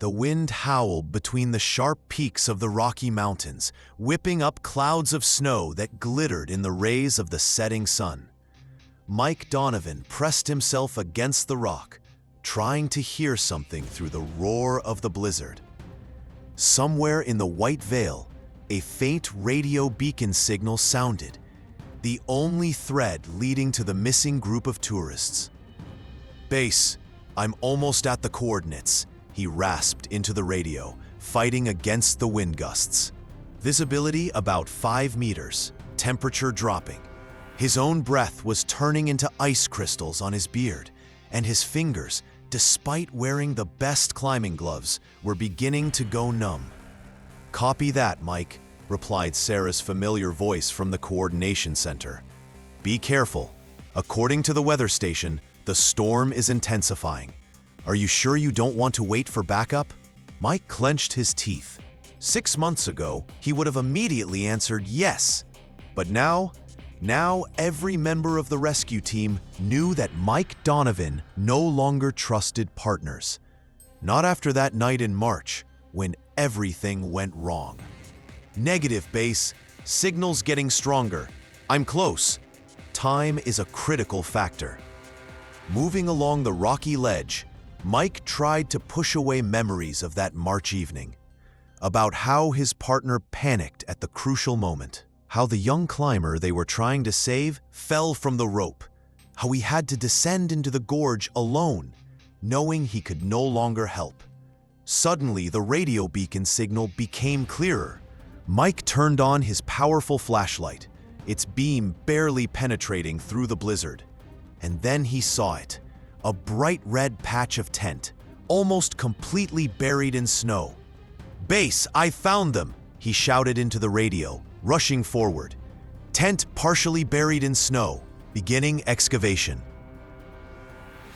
The wind howled between the sharp peaks of the Rocky Mountains, whipping up clouds of snow that glittered in the rays of the setting sun. Mike Donovan pressed himself against the rock, trying to hear something through the roar of the blizzard. Somewhere in the White Veil, a faint radio beacon signal sounded, the only thread leading to the missing group of tourists. "Base, I'm almost at the coordinates," he rasped into the radio, fighting against the wind gusts. Visibility about 5 meters, temperature dropping. His own breath was turning into ice crystals on his beard, and his fingers, despite wearing the best climbing gloves, were beginning to go numb. "Copy that, Mike," replied Sarah's familiar voice from the coordination center. "Be careful. According to the weather station, the storm is intensifying. Are you sure you don't want to wait for backup?" Mike clenched his teeth. 6 months ago, he would have immediately answered yes. But now every member of the rescue team knew that Mike Donovan no longer trusted partners. Not after that night in March, when everything went wrong. "Negative, Base. Signal's getting stronger. I'm close." Time is a critical factor. Moving along the rocky ledge, Mike tried to push away memories of that March evening, about how his partner panicked at the crucial moment, how the young climber they were trying to save fell from the rope, how he had to descend into the gorge alone, knowing he could no longer help. Suddenly, the radio beacon signal became clearer. Mike turned on his powerful flashlight, its beam barely penetrating through the blizzard. And then he saw it, a bright red patch of tent, almost completely buried in snow. "Base, I found them!" he shouted into the radio, rushing forward. Tent partially buried in snow, beginning excavation.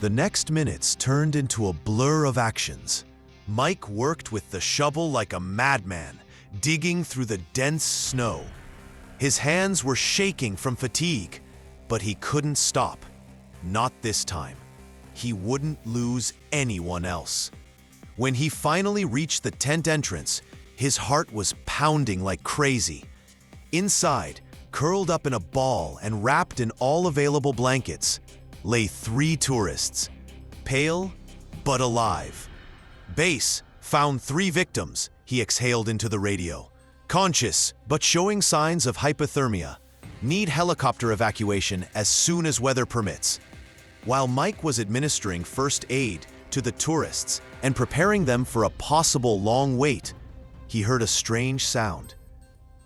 The next minutes turned into a blur of actions. Mike worked with the shovel like a madman, digging through the dense snow. His hands were shaking from fatigue, but he couldn't stop. Not this time. He wouldn't lose anyone else. When he finally reached the tent entrance, his heart was pounding like crazy. Inside, curled up in a ball and wrapped in all available blankets, lay 3 tourists, pale but alive. "Base, found 3 victims," he exhaled into the radio. "Conscious, but showing signs of hypothermia. Need helicopter evacuation as soon as weather permits." While Mike was administering first aid to the tourists and preparing them for a possible long wait, he heard a strange sound.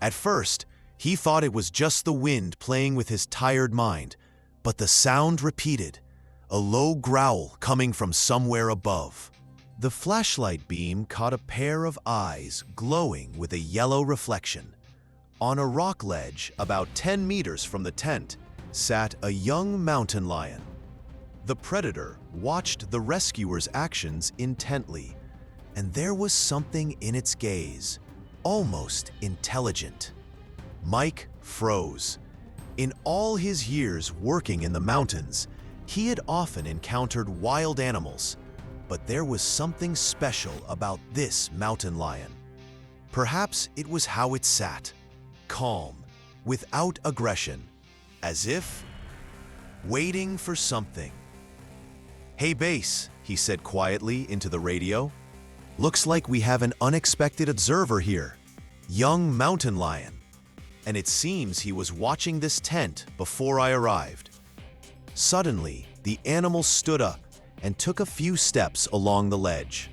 At first, he thought it was just the wind playing with his tired mind, but the sound repeated, a low growl coming from somewhere above. The flashlight beam caught a pair of eyes glowing with a yellow reflection. On a rock ledge about 10 meters from the tent sat a young mountain lion. The predator watched the rescuers' actions intently, and there was something in its gaze, almost intelligent. Mike froze. In all his years working in the mountains, he had often encountered wild animals, but there was something special about this mountain lion. Perhaps it was how it sat, calm, without aggression, as if waiting for something. "Hey, Base," he said quietly into the radio. "Looks like we have an unexpected observer here. Young mountain lion. And it seems he was watching this tent before I arrived." Suddenly, the animal stood up and took a few steps along the ledge.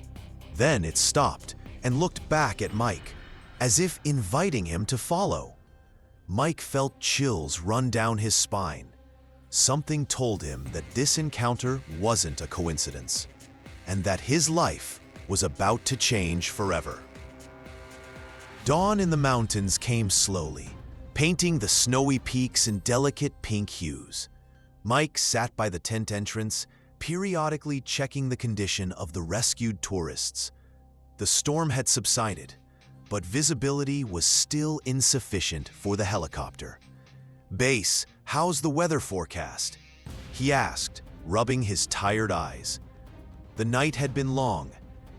Then it stopped and looked back at Mike, as if inviting him to follow. Mike felt chills run down his spine. Something told him that this encounter wasn't a coincidence, and that his life was about to change forever. Dawn in the mountains came slowly, painting the snowy peaks in delicate pink hues. Mike sat by the tent entrance, periodically checking the condition of the rescued tourists. The storm had subsided, but visibility was still insufficient for the helicopter. "Base, how's the weather forecast?" he asked, rubbing his tired eyes. The night had been long,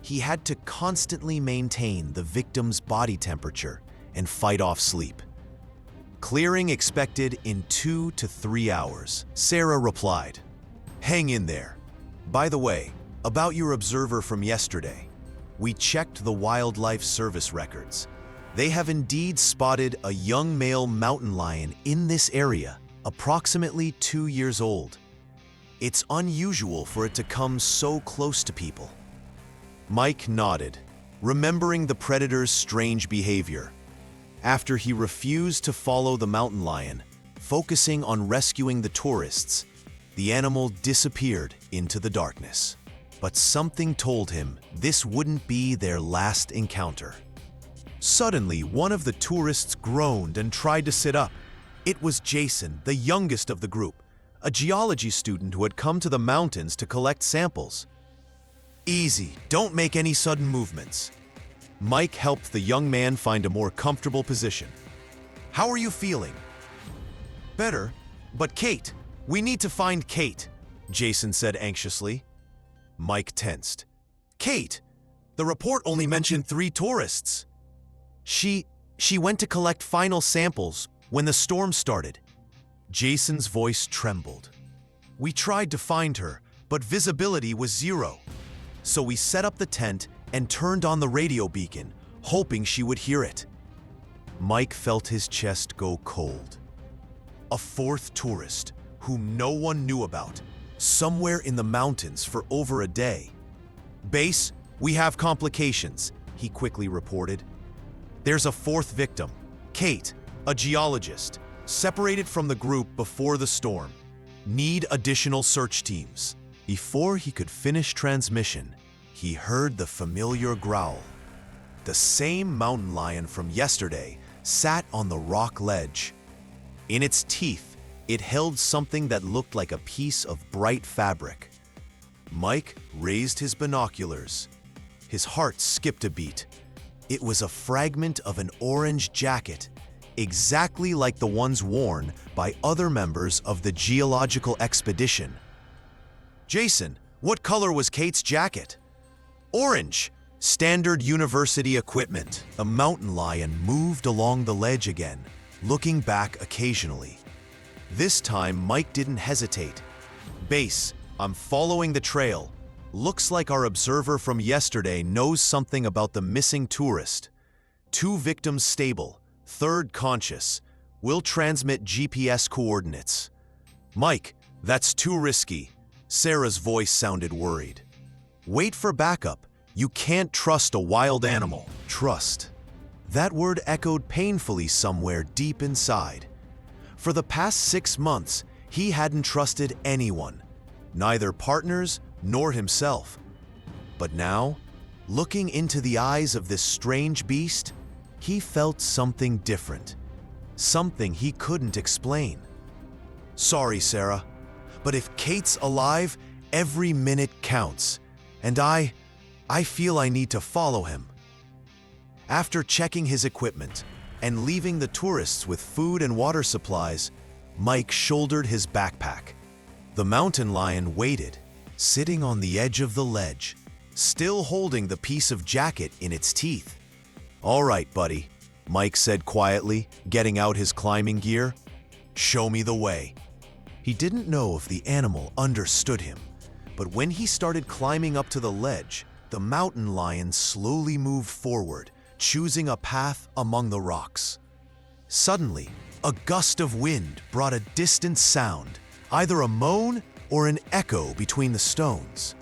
he had to constantly maintain the victim's body temperature and fight off sleep. Clearing expected in 2 to 3 hours, Sarah replied. Hang in there. By the way, about your observer from yesterday, we checked the Wildlife Service records. They have indeed spotted a young male mountain lion in this area, approximately 2 years old. It's unusual for it to come so close to people. Mike nodded, remembering the predator's strange behavior. After he refused to follow the mountain lion, focusing on rescuing the tourists, the animal disappeared into the darkness. But something told him this wouldn't be their last encounter. Suddenly, one of the tourists groaned and tried to sit up. It was Jason, the youngest of the group, a geology student who had come to the mountains to collect samples. Easy, don't make any sudden movements. Mike helped the young man find a more comfortable position. How are you feeling? Better, but Kate, we need to find Kate, Jason said anxiously. Mike tensed. Kate? The report only mentioned 3 tourists. She went to collect final samples when the storm started. Jason's voice trembled. We tried to find her, but visibility was 0. So we set up the tent and turned on the radio beacon, hoping she would hear it. Mike felt his chest go cold. A 4th tourist, whom no one knew about, somewhere in the mountains for over a day. Base, we have complications, he quickly reported. There's a 4th victim, Kate, a geologist, separated from the group before the storm. Need additional search teams. Before he could finish transmission, he heard the familiar growl. The same mountain lion from yesterday sat on the rock ledge. In its teeth, it held something that looked like a piece of bright fabric. Mike raised his binoculars. His heart skipped a beat. It was a fragment of an orange jacket, exactly like the ones worn by other members of the geological expedition. Jason, what color was Kate's jacket? Orange, standard university equipment. The mountain lion moved along the ledge again, looking back occasionally. This time, Mike didn't hesitate. Base, I'm following the trail. Looks like our observer from yesterday knows something about the missing tourist. 2 victims stable, 3rd conscious. We'll transmit GPS coordinates. Mike, that's too risky. Sarah's voice sounded worried. Wait for backup. You can't trust a wild animal. Trust. That word echoed painfully somewhere deep inside. For the past 6 months, he hadn't trusted anyone, neither partners nor himself. But now, looking into the eyes of this strange beast, he felt something different, something he couldn't explain. Sorry, Sarah, but if Kate's alive, every minute counts, and I feel I need to follow him. After checking his equipment and leaving the tourists with food and water supplies, Mike shouldered his backpack. The mountain lion waited, sitting on the edge of the ledge, still holding the piece of jacket in its teeth. All right, buddy, Mike said quietly, getting out his climbing gear. Show me the way. He didn't know if the animal understood him, but when he started climbing up to the ledge, the mountain lion slowly moved forward, choosing a path among the rocks. Suddenly, a gust of wind brought a distant sound, either a moan or an echo between the stones.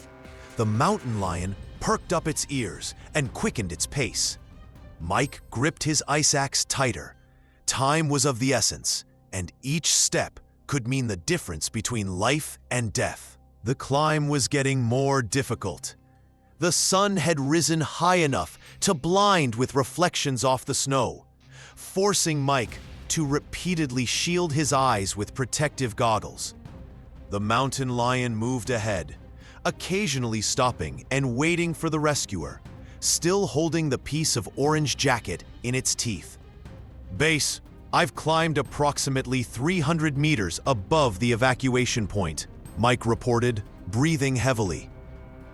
The mountain lion perked up its ears and quickened its pace. Mike gripped his ice axe tighter. Time was of the essence, and each step could mean the difference between life and death. The climb was getting more difficult. The sun had risen high enough to blind with reflections off the snow, forcing Mike to repeatedly shield his eyes with protective goggles. The mountain lion moved ahead, occasionally stopping and waiting for the rescuer, still holding the piece of orange jacket in its teeth. Base, I've climbed approximately 300 meters above the evacuation point, Mike reported, breathing heavily.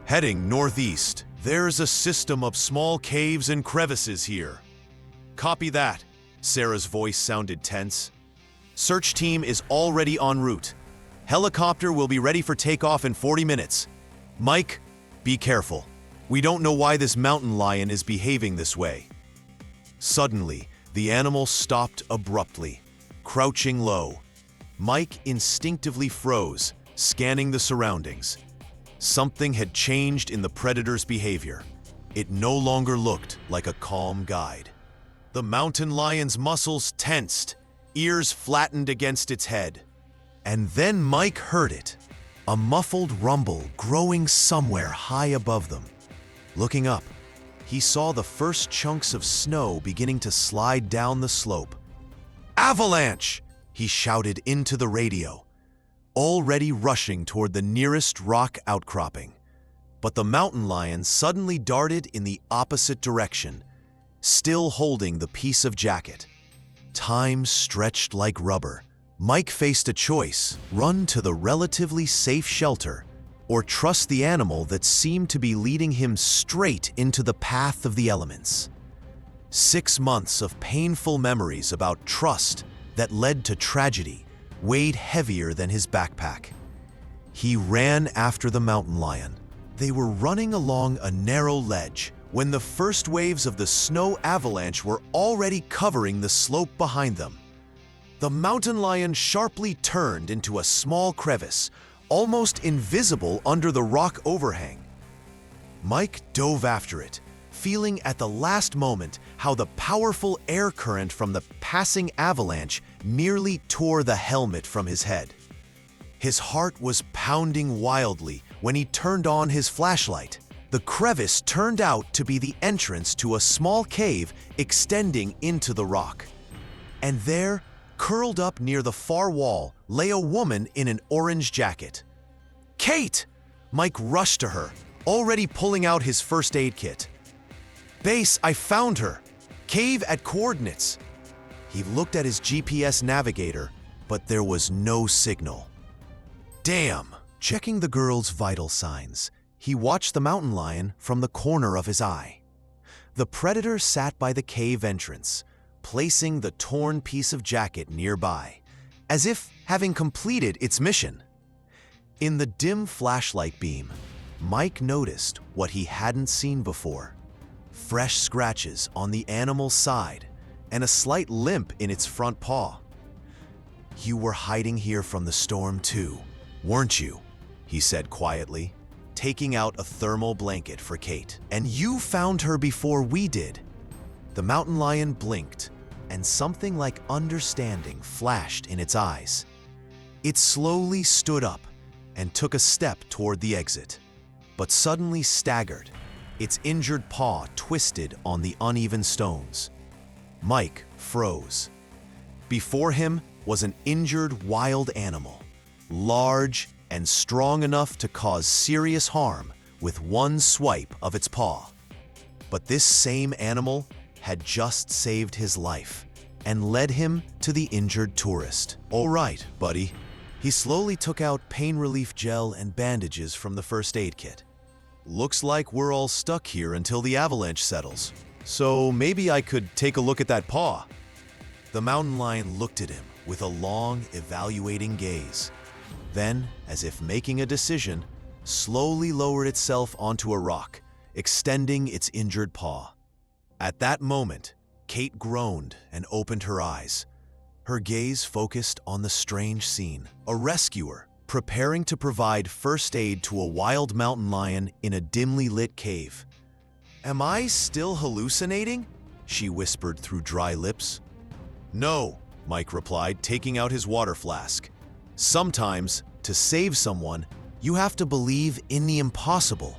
Heading northeast, There's a system of small caves and crevices here. Copy that. Sarah's voice sounded tense. Search team is already en route. Helicopter will be ready for takeoff in 40 minutes. Mike, be careful. We don't know why this mountain lion is behaving this way. Suddenly, the animal stopped abruptly, crouching low. Mike instinctively froze, scanning the surroundings. Something had changed in the predator's behavior. It no longer looked like a calm guide. The mountain lion's muscles tensed, ears flattened against its head. And then Mike heard it, a muffled rumble growing somewhere high above them. Looking up, he saw the first chunks of snow beginning to slide down the slope. "Avalanche!" he shouted into the radio, already rushing toward the nearest rock outcropping. But the mountain lion suddenly darted in the opposite direction, still holding the piece of jacket. Time stretched like rubber. Mike faced a choice: run to the relatively safe shelter, or trust the animal that seemed to be leading him straight into the path of the elements. 6 months of painful memories about trust that led to tragedy weighed heavier than his backpack. He ran after the mountain lion. They were running along a narrow ledge when the first waves of the snow avalanche were already covering the slope behind them. The mountain lion sharply turned into a small crevice, almost invisible under the rock overhang. Mike dove after it, feeling at the last moment how the powerful air current from the passing avalanche nearly tore the helmet from his head. His heart was pounding wildly when he turned on his flashlight. The crevice turned out to be the entrance to a small cave extending into the rock. And there, curled up near the far wall, lay a woman in an orange jacket. "Kate!" Mike rushed to her, already pulling out his first aid kit. "Base, I found her. Cave at coordinates." He looked at his GPS navigator, but there was no signal. Damn! Checking the girl's vital signs, he watched the mountain lion from the corner of his eye. The predator sat by the cave entrance, placing the torn piece of jacket nearby, as if having completed its mission. In the dim flashlight beam, Mike noticed what he hadn't seen before: fresh scratches on the animal's side and a slight limp in its front paw. "You were hiding here from the storm too, weren't you?" he said quietly, taking out a thermal blanket for Kate. "And you found her before we did." The mountain lion blinked, and something like understanding flashed in its eyes. It slowly stood up and took a step toward the exit, but suddenly staggered, its injured paw twisted on the uneven stones. Mike froze. Before him was an injured wild animal, large and strong enough to cause serious harm with one swipe of its paw. But this same animal had just saved his life and led him to the injured tourist. "All right, buddy." He slowly took out pain relief gel and bandages from the first aid kit. "Looks like we're all stuck here until the avalanche settles. So maybe I could take a look at that paw." The mountain lion looked at him with a long, evaluating gaze. Then, as if making a decision, slowly lowered itself onto a rock, extending its injured paw. At that moment, Kate groaned and opened her eyes. Her gaze focused on the strange scene: a rescuer preparing to provide first aid to a wild mountain lion in a dimly lit cave. "Am I still hallucinating?" she whispered through dry lips. "No," Mike replied, taking out his water flask. "Sometimes, to save someone, you have to believe in the impossible."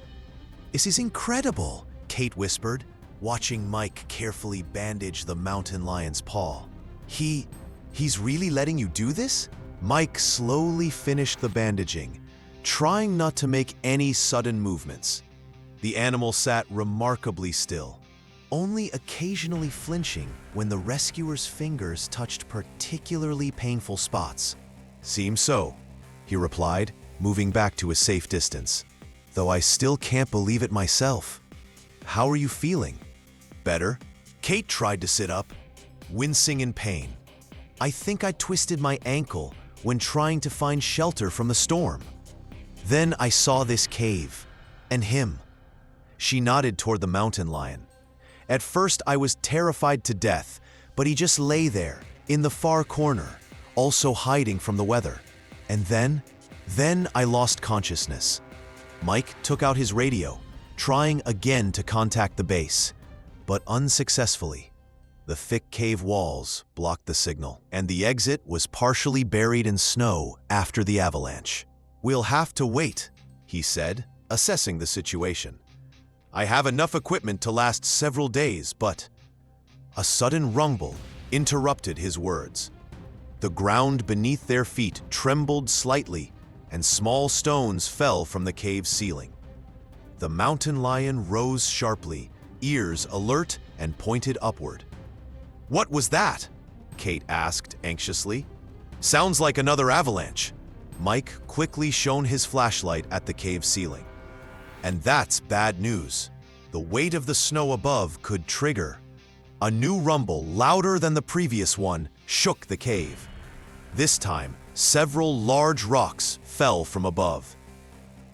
"This is incredible," Kate whispered, watching Mike carefully bandage the mountain lion's paw. He's really letting you do this?" Mike slowly finished the bandaging, trying not to make any sudden movements. The animal sat remarkably still, only occasionally flinching when the rescuer's fingers touched particularly painful spots. "Seems so," he replied, moving back to a safe distance. "Though I still can't believe it myself." How are you feeling? Better? Kate tried to sit up, wincing in pain. I think I twisted my ankle when trying to find shelter from the storm. Then I saw this cave, and him. She nodded toward the mountain lion. At first I was terrified to death, but he just lay there, in the far corner, also hiding from the weather. And then I lost consciousness. Mike took out his radio, trying again to contact the base, but unsuccessfully. The thick cave walls blocked the signal, and the exit was partially buried in snow after the avalanche. "We'll have to wait," he said, assessing the situation. "I have enough equipment to last several days, but—" A sudden rumble interrupted his words. The ground beneath their feet trembled slightly, and small stones fell from the cave ceiling. The mountain lion rose sharply, ears alert and pointed upward. "What was that?" Kate asked anxiously. "Sounds like another avalanche." Mike quickly shone his flashlight at the cave ceiling. "And that's bad news. The weight of the snow above could trigger." A new rumble, louder than the previous one, shook the cave. This time, several large rocks fell from above.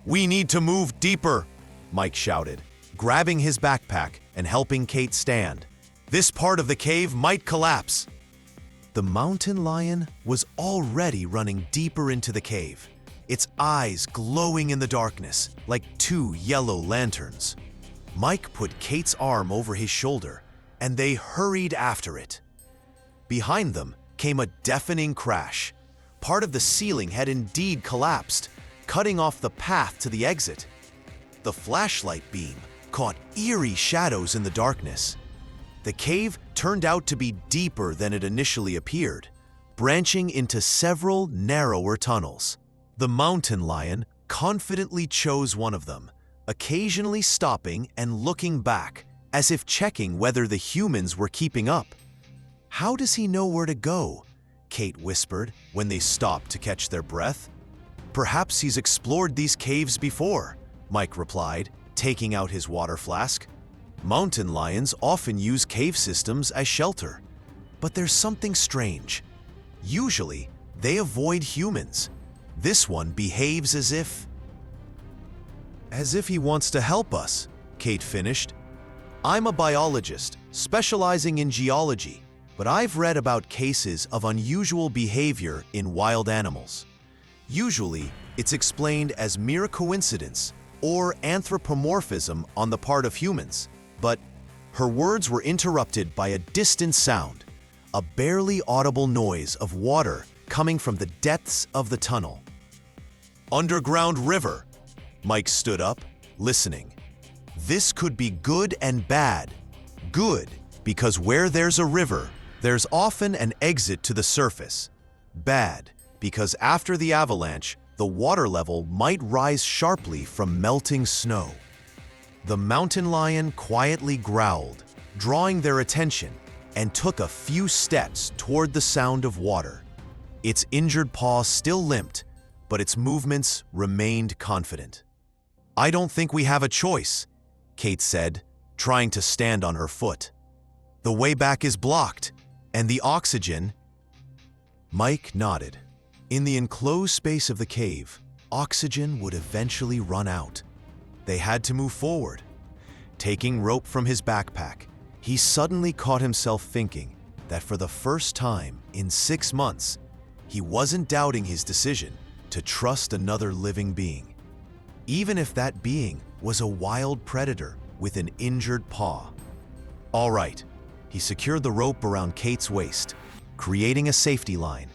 "We need to move deeper," Mike shouted, grabbing his backpack and helping Kate stand. "This part of the cave might collapse." The mountain lion was already running deeper into the cave, its eyes glowing in the darkness like two yellow lanterns. Mike put Kate's arm over his shoulder, and they hurried after it. Behind them came a deafening crash. Part of the ceiling had indeed collapsed, cutting off the path to the exit. The flashlight beam caught eerie shadows in the darkness. The cave turned out to be deeper than it initially appeared, branching into several narrower tunnels. The mountain lion confidently chose one of them, occasionally stopping and looking back, as if checking whether the humans were keeping up. "How does he know where to go?" Kate whispered when they stopped to catch their breath. "Perhaps he's explored these caves before," Mike replied, taking out his water flask. "Mountain lions often use cave systems as shelter, but there's something strange. Usually, they avoid humans. This one behaves as if he wants to help us," Kate finished. "I'm a biologist, specializing in geology, but I've read about cases of unusual behavior in wild animals. Usually, it's explained as mere coincidence or anthropomorphism on the part of humans, but..." Her words were interrupted by a distant sound, a barely audible noise of water coming from the depths of the tunnel. "Underground river." Mike stood up, listening. "This could be good and bad. Good, because where there's a river, there's often an exit to the surface. Bad, because after the avalanche, the water level might rise sharply from melting snow." The mountain lion quietly growled, drawing their attention, and took a few steps toward the sound of water. Its injured paw still limped, but its movements remained confident. "I don't think we have a choice," Kate said, trying to stand on her foot. "The way back is blocked, and the oxygen—" Mike nodded. In the enclosed space of the cave, oxygen would eventually run out. They had to move forward. Taking rope from his backpack, he suddenly caught himself thinking that for the first time in 6 months, he wasn't doubting his decision to trust another living being, even if that being was a wild predator with an injured paw. "All right," he secured the rope around Kate's waist, creating a safety line.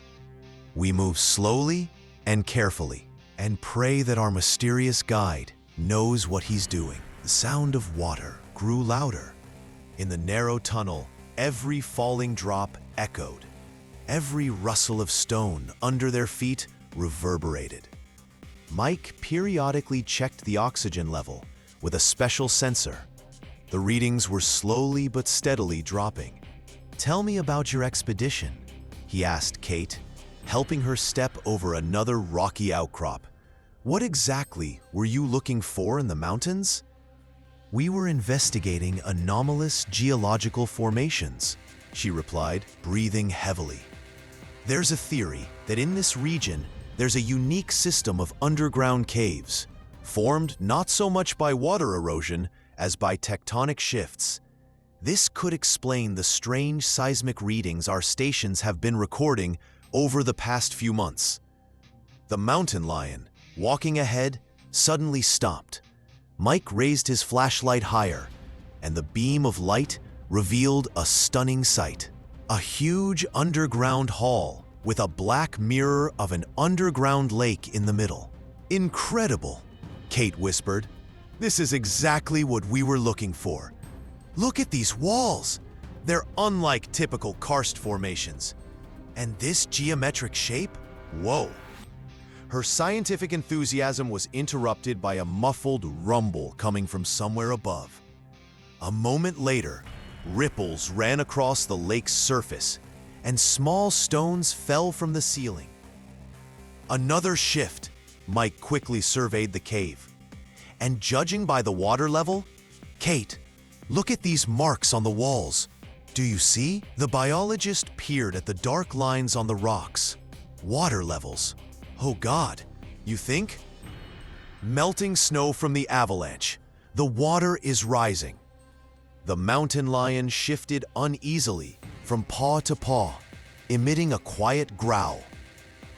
"We move slowly and carefully, and pray that our mysterious guide knows what he's doing." The sound of water grew louder. In the narrow tunnel, every falling drop echoed. Every rustle of stone under their feet reverberated. Mike periodically checked the oxygen level with a special sensor. The readings were slowly but steadily dropping. "Tell me about your expedition," he asked Kate, helping her step over another rocky outcrop. "What exactly were you looking for in the mountains?" "We were investigating anomalous geological formations," she replied, breathing heavily. "There's a theory that in this region, there's a unique system of underground caves, formed not so much by water erosion as by tectonic shifts. This could explain the strange seismic readings our stations have been recording over the past few months." The mountain lion, walking ahead, suddenly stopped. Mike raised his flashlight higher, and the beam of light revealed a stunning sight. A huge underground hall with a black mirror of an underground lake in the middle. "Incredible," Kate whispered. "This is exactly what we were looking for. Look at these walls. They're unlike typical karst formations. And this geometric shape? Whoa." Her scientific enthusiasm was interrupted by a muffled rumble coming from somewhere above. A moment later, ripples ran across the lake's surface, and small stones fell from the ceiling. Another shift. Mike quickly surveyed the cave. And judging by the water level, "Kate, look at these marks on the walls. Do you see?" The biologist peered at the dark lines on the rocks. "Water levels. Oh God, you think?" "Melting snow from the avalanche. The water is rising." The mountain lion shifted uneasily from paw to paw, emitting a quiet growl.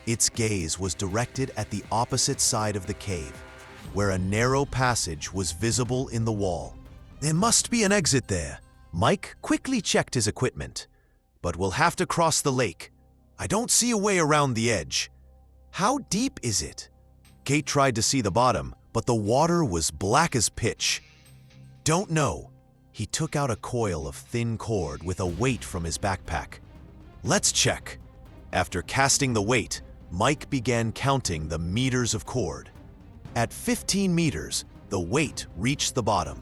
Its gaze was directed at the opposite side of the cave, where a narrow passage was visible in the wall. "There must be an exit there." Mike quickly checked his equipment. "But we'll have to cross the lake. I don't see a way around the edge." "How deep is it?" Kate tried to see the bottom, but the water was black as pitch. "Don't know." He took out a coil of thin cord with a weight from his backpack. "Let's check." After casting the weight, Mike began counting the meters of cord. At 15 meters, the weight reached the bottom.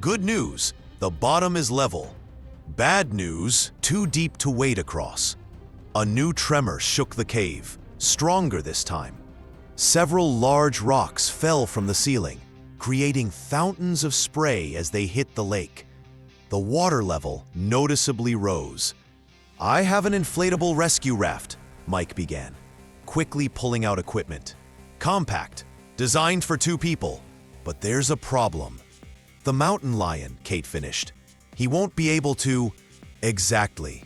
Good news, the bottom is level. Bad news, too deep to wade across. A new tremor shook the cave, stronger this time. Several large rocks fell from the ceiling, creating fountains of spray as they hit the lake. The water level noticeably rose. "I have an inflatable rescue raft," Mike began, quickly pulling out equipment. "Compact, designed for 2 people. But there's a problem." "The mountain lion," Kate finished. "He won't be able to—" "Exactly.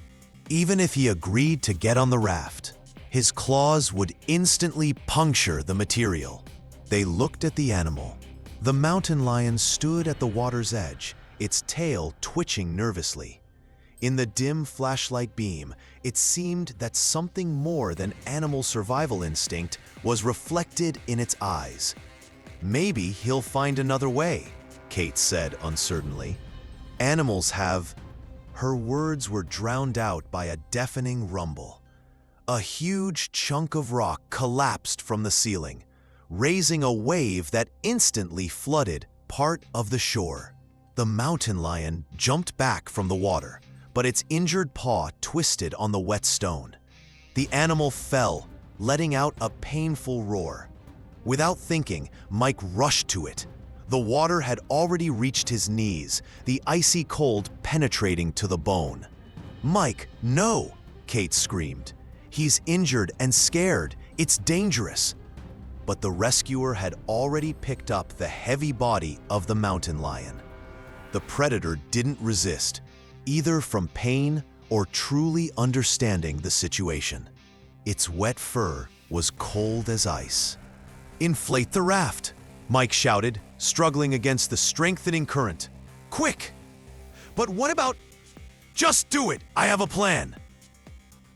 Even if he agreed to get on the raft, his claws would instantly puncture the material." They looked at the animal. The mountain lion stood at the water's edge, its tail twitching nervously. In the dim flashlight beam, it seemed that something more than animal survival instinct was reflected in its eyes. "Maybe he'll find another way," Kate said uncertainly. "Animals have—" Her words were drowned out by a deafening rumble. A huge chunk of rock collapsed from the ceiling, raising a wave that instantly flooded part of the shore. The mountain lion jumped back from the water, but its injured paw twisted on the wet stone. The animal fell, letting out a painful roar. Without thinking, Mike rushed to it. The water had already reached his knees, the icy cold penetrating to the bone. "Mike, no!" Kate screamed. "He's injured and scared. It's dangerous." But the rescuer had already picked up the heavy body of the mountain lion. The predator didn't resist, either from pain or truly understanding the situation. Its wet fur was cold as ice. "Inflate the raft," Mike shouted, struggling against the strengthening current. "Quick!" "But what about—" "Just do it! I have a plan!"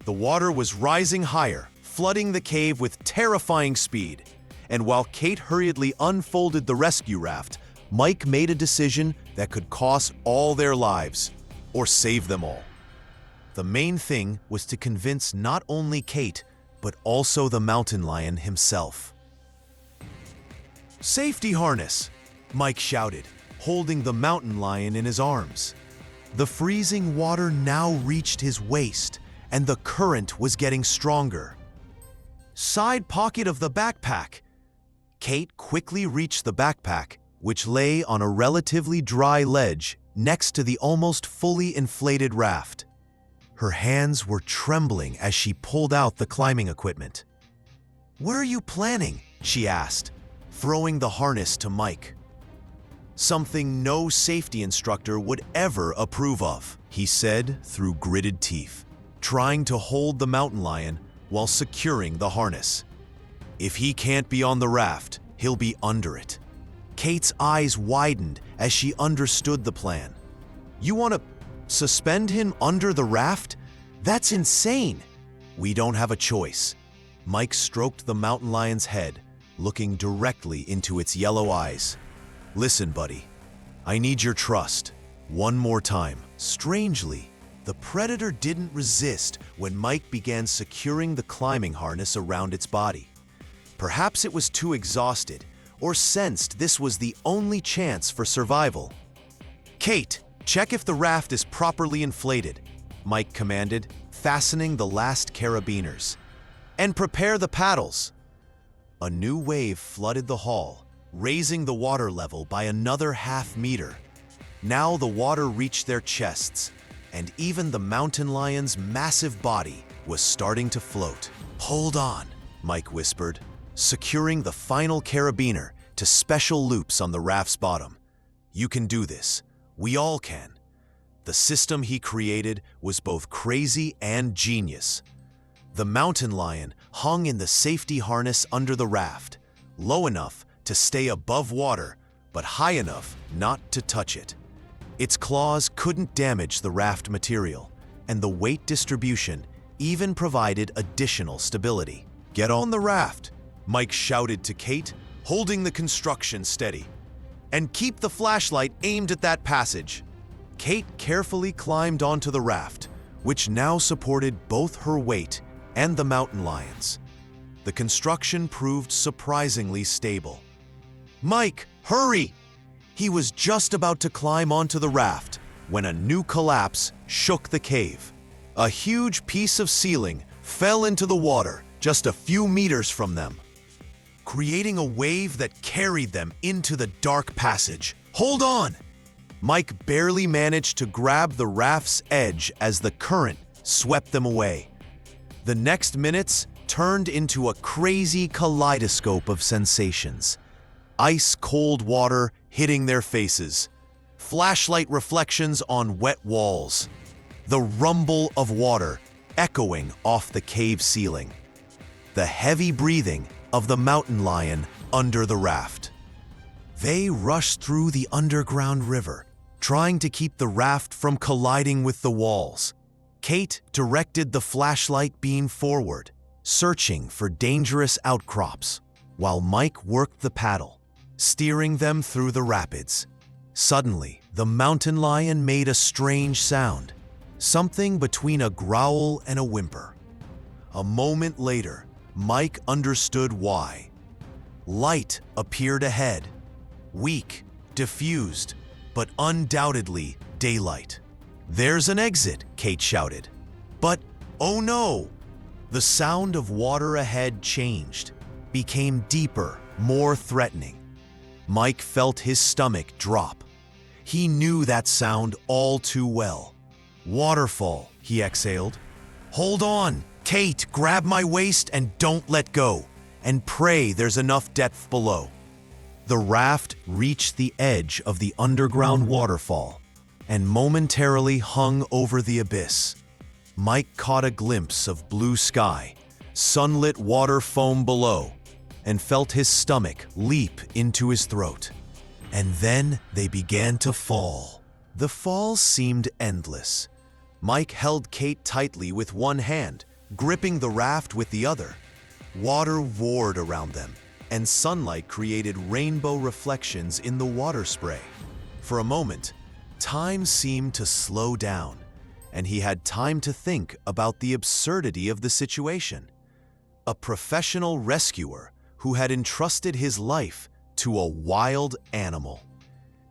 The water was rising higher, flooding the cave with terrifying speed. And while Kate hurriedly unfolded the rescue raft, Mike made a decision that could cost all their lives, or save them all. The main thing was to convince not only Kate, but also the mountain lion himself. "Safety harness!" Mike shouted, holding the mountain lion in his arms. The freezing water now reached his waist, and the current was getting stronger. "Side pocket of the backpack!" Kate quickly reached the backpack, which lay on a relatively dry ledge next to the almost fully inflated raft. Her hands were trembling as she pulled out the climbing equipment. "What are you planning?" she asked, throwing the harness to Mike. "Something no safety instructor would ever approve of," he said through gritted teeth, trying to hold the mountain lion while securing the harness. "If he can't be on the raft, he'll be under it." Kate's eyes widened as she understood the plan. "You want to suspend him under the raft? That's insane." "We don't have a choice." Mike stroked the mountain lion's head, looking directly into its yellow eyes. "Listen, buddy, I need your trust. One more time." Strangely, the predator didn't resist when Mike began securing the climbing harness around its body. Perhaps it was too exhausted, or sensed this was the only chance for survival. "Kate, check if the raft is properly inflated," Mike commanded, fastening the last carabiners. "And prepare the paddles." A new wave flooded the hull, raising the water level by another half-meter. Now the water reached their chests, and even the mountain lion's massive body was starting to float. "Hold on," Mike whispered, securing the final carabiner to special loops on the raft's bottom. "You can do this. We all can." The system he created was both crazy and genius. The mountain lion hung in the safety harness under the raft, low enough to stay above water, but high enough not to touch it. Its claws couldn't damage the raft material, and the weight distribution even provided additional stability. "Get on the raft," Mike shouted to Kate, holding the construction steady. "And keep the flashlight aimed at that passage." Kate carefully climbed onto the raft, which now supported both her weight and the mountain lion's. The construction proved surprisingly stable. "Mike, hurry!" He was just about to climb onto the raft when a new collapse shook the cave. A huge piece of ceiling fell into the water just a few meters from them, creating a wave that carried them into the dark passage. "Hold on!" Mike barely managed to grab the raft's edge as the current swept them away. The next minutes turned into a crazy kaleidoscope of sensations. Ice-cold water hitting their faces, flashlight reflections on wet walls, the rumble of water echoing off the cave ceiling, the heavy breathing of the mountain lion under the raft. They rushed through the underground river, trying to keep the raft from colliding with the walls. Kate directed the flashlight beam forward, searching for dangerous outcrops, while Mike worked the paddle, steering them through the rapids. Suddenly, the mountain lion made a strange sound, something between a growl and a whimper. A moment later, Mike understood why. Light appeared ahead, weak, diffused, but undoubtedly daylight. "There's an exit," Kate shouted. But, oh no! The sound of water ahead changed, became deeper, more threatening. Mike felt his stomach drop. He knew that sound all too well. "Waterfall," he exhaled. "Hold on! Kate, grab my waist and don't let go, and pray there's enough depth below." The raft reached the edge of the underground waterfall and momentarily hung over the abyss. Mike caught a glimpse of blue sky, sunlit water foam below, and felt his stomach leap into his throat. And then they began to fall. The falls seemed endless. Mike held Kate tightly with one hand, gripping the raft with the other. Water roared around them, and sunlight created rainbow reflections in the water spray. For a moment, time seemed to slow down, and he had time to think about the absurdity of the situation. A professional rescuer who had entrusted his life to a wild animal.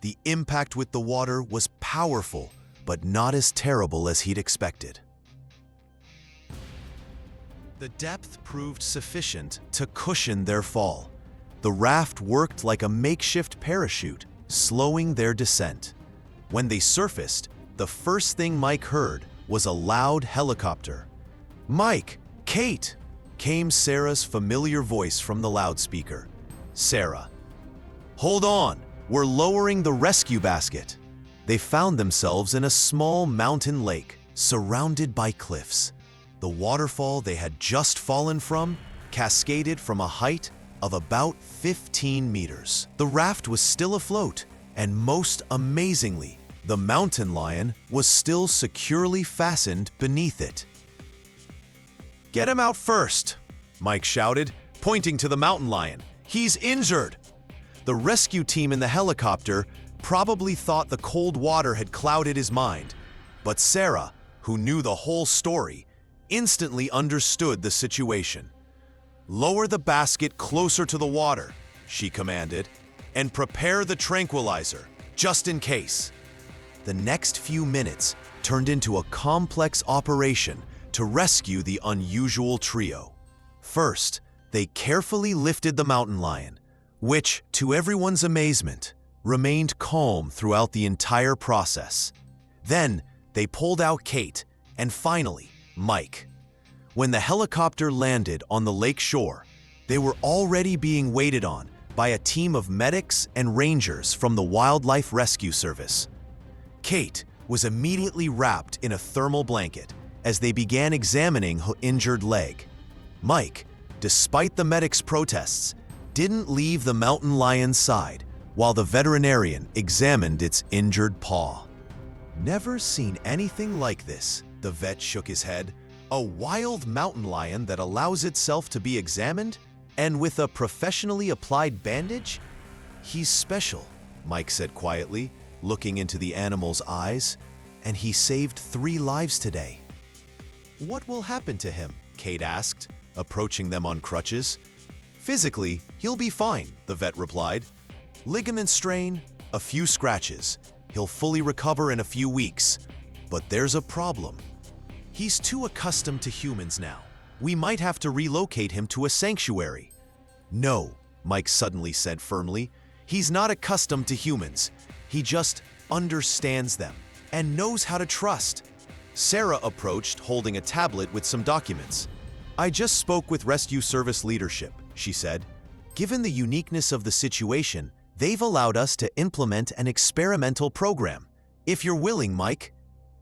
The impact with the water was powerful, but not as terrible as he'd expected. The depth proved sufficient to cushion their fall. The raft worked like a makeshift parachute, slowing their descent. When they surfaced, the first thing Mike heard was a loud helicopter. "Mike! Kate!" came Sarah's familiar voice from the loudspeaker. Sarah. "Hold on, we're lowering the rescue basket." They found themselves in a small mountain lake, surrounded by cliffs. The waterfall they had just fallen from cascaded from a height of about 15 meters. The raft was still afloat, and most amazingly, the mountain lion was still securely fastened beneath it. "Get him out first," Mike shouted, pointing to the mountain lion. "He's injured." The rescue team in the helicopter probably thought the cold water had clouded his mind, but Sarah, who knew the whole story, instantly understood the situation. "Lower the basket closer to the water," she commanded, "and prepare the tranquilizer, just in case." The next few minutes turned into a complex operation to rescue the unusual trio. First, they carefully lifted the mountain lion, which, to everyone's amazement, remained calm throughout the entire process. Then, they pulled out Kate, and finally, Mike. When the helicopter landed on the lake shore, they were already being waited on by a team of medics and rangers from the Wildlife Rescue Service. Kate was immediately wrapped in a thermal blanket as they began examining her injured leg. Mike, despite the medics' protests, didn't leave the mountain lion's side while the veterinarian examined its injured paw. "Never seen anything like this," the vet shook his head. "A wild mountain lion that allows itself to be examined, and with a professionally applied bandage? He's special," Mike said quietly, looking into the animal's eyes, "and he saved 3 lives today." "What will happen to him?" Kate asked, approaching them on crutches. "Physically, he'll be fine," the vet replied. "Ligament strain, a few scratches. He'll fully recover in a few weeks. But there's a problem. He's too accustomed to humans now. We might have to relocate him to a sanctuary." "No," Mike suddenly said firmly. "He's not accustomed to humans. He just understands them and knows how to trust." Sarah approached, holding a tablet with some documents. "I just spoke with rescue service leadership," she said. "Given the uniqueness of the situation, they've allowed us to implement an experimental program. If you're willing, Mike."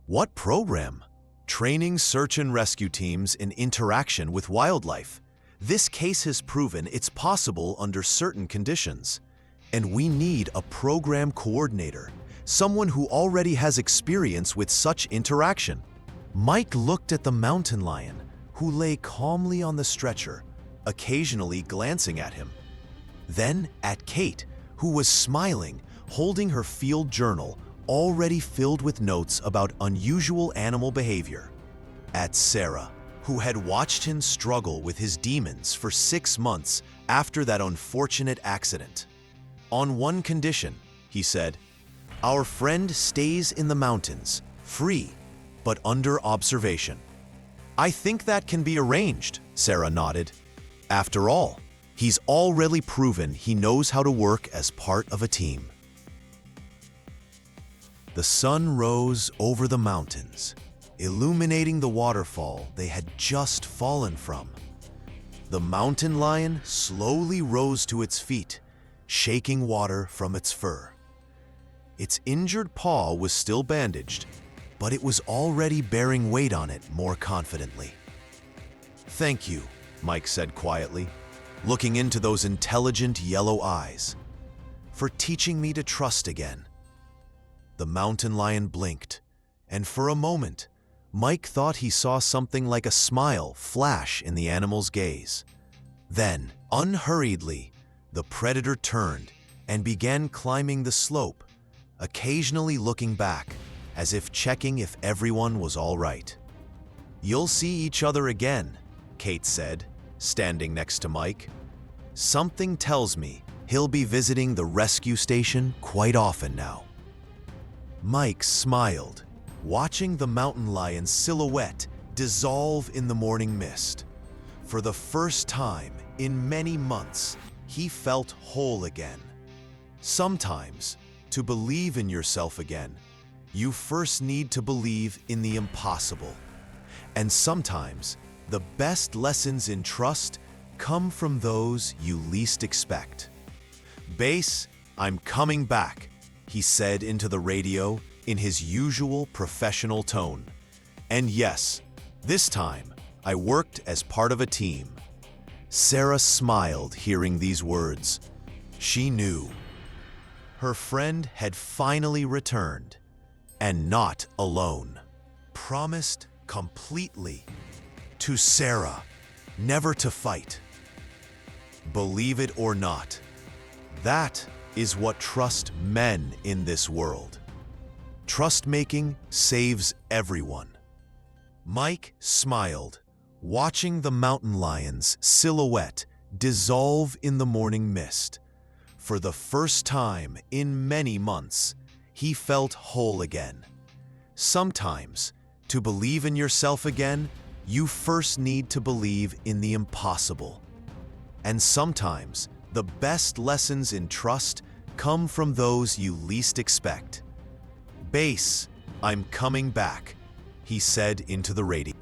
"What program?" "Training search and rescue teams in interaction with wildlife. This case has proven it's possible under certain conditions. And we need a program coordinator, someone who already has experience with such interaction." Mike looked at the mountain lion, who lay calmly on the stretcher, occasionally glancing at him. Then at Kate, who was smiling, holding her field journal, already filled with notes about unusual animal behavior. At Sarah, who had watched him struggle with his demons for 6 months after that unfortunate accident. "On one condition," he said, "our friend stays in the mountains, free, but under observation." "I think that can be arranged," Sarah nodded. "After all, he's already proven he knows how to work as part of a team." The sun rose over the mountains, illuminating the waterfall they had just fallen from. The mountain lion slowly rose to its feet, shaking water from its fur. Its injured paw was still bandaged, but it was already bearing weight on it more confidently. "Thank you," Mike said quietly, looking into those intelligent yellow eyes, "for teaching me to trust again." The mountain lion blinked, and for a moment, Mike thought he saw something like a smile flash in the animal's gaze. Then, unhurriedly, the predator turned and began climbing the slope, occasionally looking back, as if checking if everyone was all right. "You'll see each other again," Kate said, standing next to Mike. "Something tells me he'll be visiting the rescue station quite often now." Mike smiled, watching the mountain lion's silhouette dissolve in the morning mist. For the first time in many months, he felt whole again. Sometimes, to believe in yourself again, you first need to believe in the impossible. And sometimes, the best lessons in trust come from those you least expect. "Bass, I'm coming back," he said into the radio in his usual professional tone. And yes, this time, I worked as part of a team. Sarah smiled hearing these words. She knew. Her friend had finally returned, and not alone. Promised completely. To Sarah, never to fight. Believe it or not, that is what trust men in this world. Trust-making saves everyone. Mike smiled, watching the mountain lion's silhouette dissolve in the morning mist. For the first time in many months, he felt whole again. Sometimes, to believe in yourself again, you first need to believe in the impossible. And sometimes, the best lessons in trust come from those you least expect. "Bass, I'm coming back," he said into the radio.